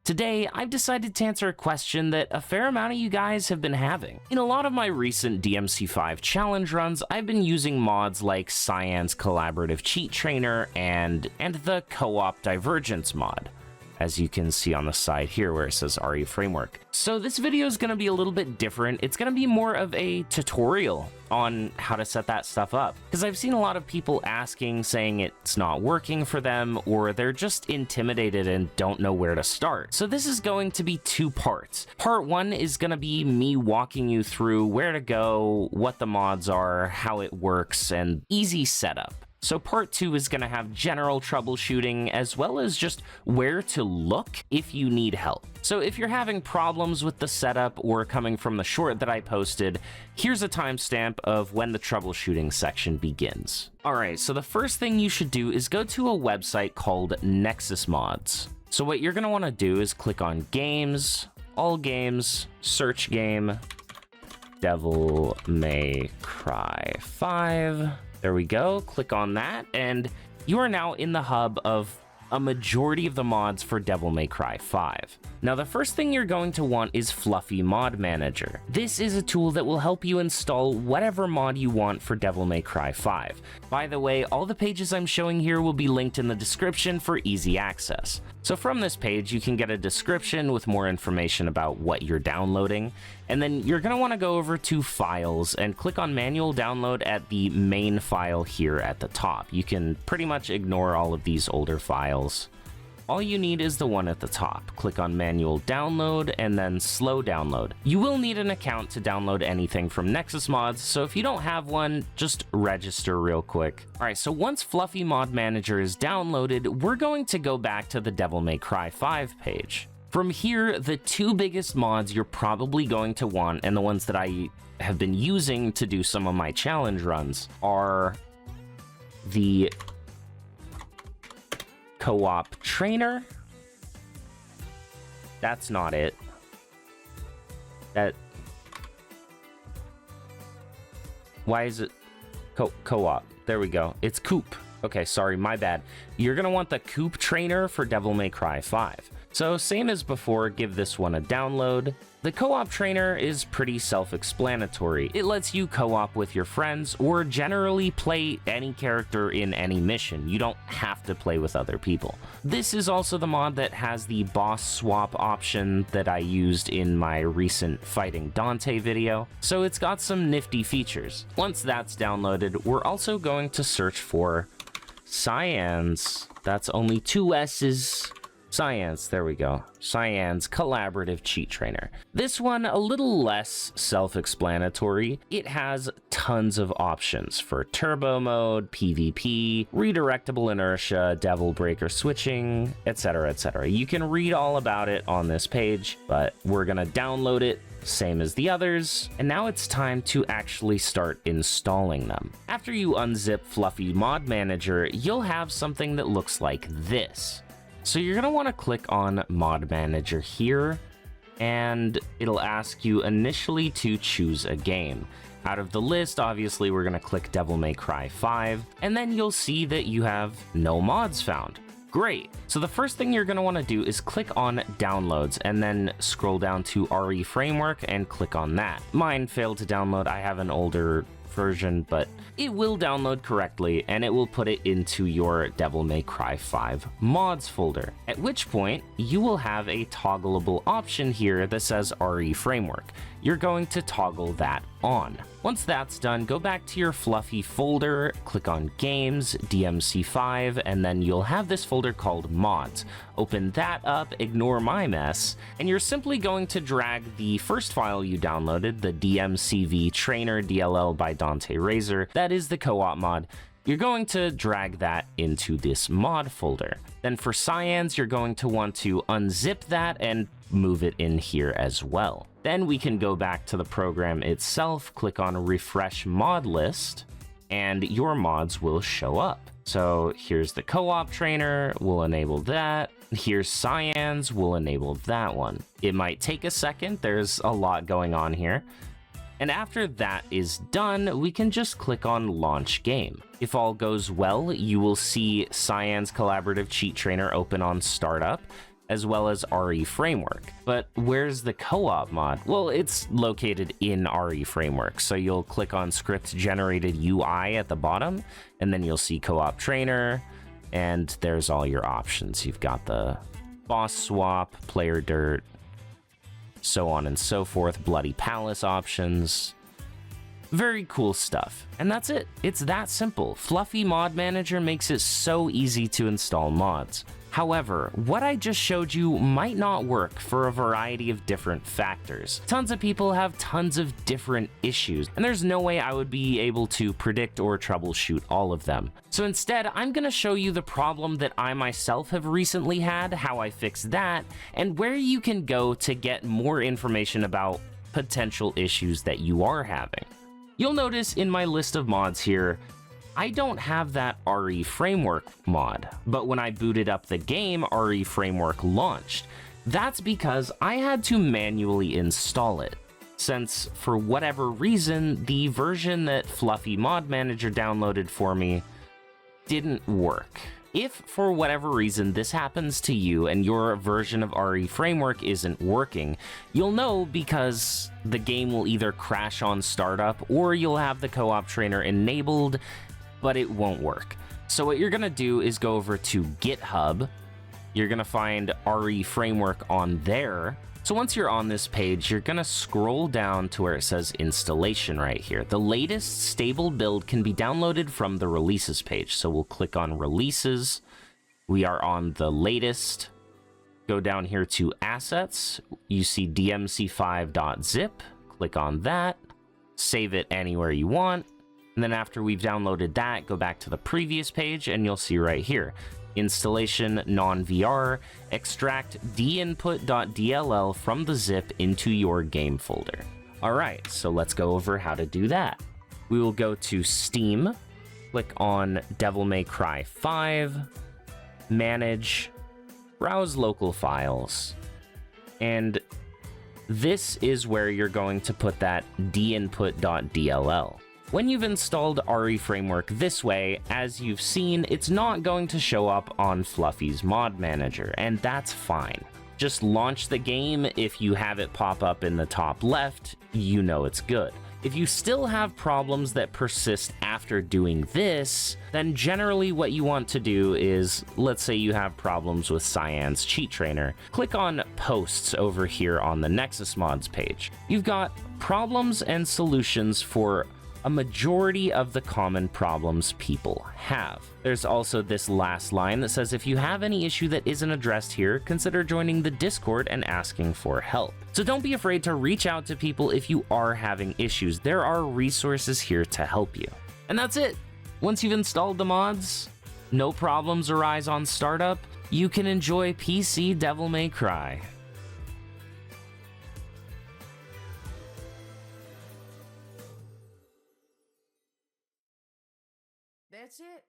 Today, I've decided to answer a question that a fair amount of you guys have been having. In a lot of my recent DMC5 challenge runs, I've been using mods like Cyan's Collaborative Cheat Trainer and the Co-op Divergence mod, as you can see on the side here where it says RE Framework. So this video is going to be a little bit different. It's going to be more of a tutorial on how to set that stuff up, because I've seen a lot of people asking, saying it's not working for them, or they're just intimidated and don't know where to start. So this is going to be two parts. Part one is going to be me walking you through where to go, what the mods are, how it works, and easy setup. So part two is going to have general troubleshooting, as well as just where to look if you need help. So if you're having problems with the setup or coming from the short that I posted, here's a timestamp of when the troubleshooting section begins. Alright, so the first thing you should do is go to a website called Nexus Mods. So what you're going to want to do is click on Games, All Games, Search Game, Devil May Cry 5. There we go, click on that, and you are now in the hub of a majority of the mods for Devil May Cry 5. Now, the first thing you're going to want is Fluffy Mod Manager. This is a tool that will help you install whatever mod you want for Devil May Cry 5. By the way, all the pages I'm showing here will be linked in the description for easy access. So from this page, you can get a description with more information about what you're downloading, and then you're going to want to go over to Files and click on Manual Download at the main file here at the top. You can pretty much ignore all of these older files. All you need is the one at the top. Click on Manual Download and then Slow Download. You will need an account to download anything from Nexus Mods, so if you don't have one, just register real quick. Alright, so once Fluffy Mod Manager is downloaded, we're going to go back to the Devil May Cry 5 page. From here, the two biggest mods you're probably going to want, and the ones that I have been using to do some of my challenge runs, are the Co-op Trainer. That's not it. Why is it co-op? There we go. It's Coop. Okay, sorry, my bad. You're gonna want the Coop Trainer for Devil May Cry 5. So same as before, give this one a download. The co-op trainer is pretty self-explanatory. It lets you co-op with your friends or generally play any character in any mission. You don't have to play with other people. This is also the mod that has the boss swap option that I used in my recent Fighting Dante video, so it's got some nifty features. Once that's downloaded, we're also going to search for Cyan's. That's only two S's. Cyan's, there we go. Cyan's Collaborative Cheat Trainer. This one, a little less self-explanatory. It has tons of options for turbo mode, PvP, redirectable inertia, devil breaker switching, etc., etc. You can read all about it on this page, but we're gonna download it, same as the others, and now it's time to actually start installing them. After you unzip Fluffy Mod Manager, you'll have something that looks like this. So you're going to want to click on Mod Manager here, and it'll ask you initially to choose a game. Out of the list, obviously, we're going to click Devil May Cry 5, and then you'll see that you have no mods found. Great. So the first thing you're going to want to do is click on Downloads, and then scroll down to RE Framework and click on that. Mine failed to download. I have an older version, but it will download correctly, and it will put it into your Devil May Cry 5 mods folder, at which point you will have a toggleable option here that says RE Framework. You're going to toggle that on. Once that's done, go back to your Fluffy folder, click on Games, DMC5, and then you'll have this folder called Mods. Open that up, ignore my mess, and you're simply going to drag the first file you downloaded, the DMCV Trainer DLL by Dante Razor. That is the co-op mod. You're going to drag that into this mod folder. Then for Cyan's, you're going to want to unzip that and move it in here as well. Then we can go back to the program itself, click on Refresh Mod List, and your mods will show up. So here's the co-op trainer, we'll enable that. Here's Cyan's, we'll enable that one. It might take a second, there's a lot going on here. And after that is done, we can just click on Launch Game. If all goes well, you will see Cyan's Collaborative Cheat Trainer open on startup. as well as RE Framework. But where's the co-op mod? Well, it's located in RE Framework. So you'll click on script generated UI at the bottom, and then you'll see co-op trainer, and there's all your options. You've got the boss swap, player dirt, so on and so forth, bloody palace options. Very cool stuff. And that's it. It's that simple. Fluffy Mod Manager makes it so easy to install mods. However, what I just showed you might not work for a variety of different factors. Tons of people have tons of different issues, and there's no way I would be able to predict or troubleshoot all of them. So instead, I'm going to show you the problem that I myself have recently had, how I fixed that, and where you can go to get more information about potential issues that you are having. You'll notice in my list of mods here, I don't have that RE Framework mod, but when I booted up the game, RE Framework launched. That's because I had to manually install it, since for whatever reason, the version that Fluffy Mod Manager downloaded for me didn't work. If for whatever reason this happens to you and your version of RE Framework isn't working, you'll know because the game will either crash on startup or you'll have the co-op trainer enabled, but it won't work. So what you're gonna do is go over to GitHub. You're gonna find RE Framework on there. So once you're on this page, you're gonna scroll down to where it says installation right here. The latest stable build can be downloaded from the releases page. So we'll click on releases. We are on the latest. Go down here to assets. You see dmc5.zip. Click on that. Save it anywhere you want. And then after we've downloaded that, go back to the previous page and you'll see right here, installation non-VR, extract dinput.dll from the zip into your game folder. All right, so let's go over how to do that. We will go to Steam, click on Devil May Cry 5, manage, browse local files, and this is where you're going to put that dinput.dll. When you've installed RE Framework this way, as you've seen, it's not going to show up on Fluffy's Mod Manager, and that's fine. Just launch the game. If you have it pop up in the top left, you know it's good. If you still have problems that persist after doing this, then generally what you want to do is, let's say you have problems with Cyan's Cheat Trainer, click on Posts over here on the Nexus Mods page. You've got problems and solutions for a majority of the common problems people have. There's also this last line that says, if you have any issue that isn't addressed here, consider joining the Discord and asking for help. So don't be afraid to reach out to people if you are having issues. There are resources here to help you. And that's it. Once you've installed the mods, no problems arise on startup, you can enjoy PC Devil May Cry. That's it.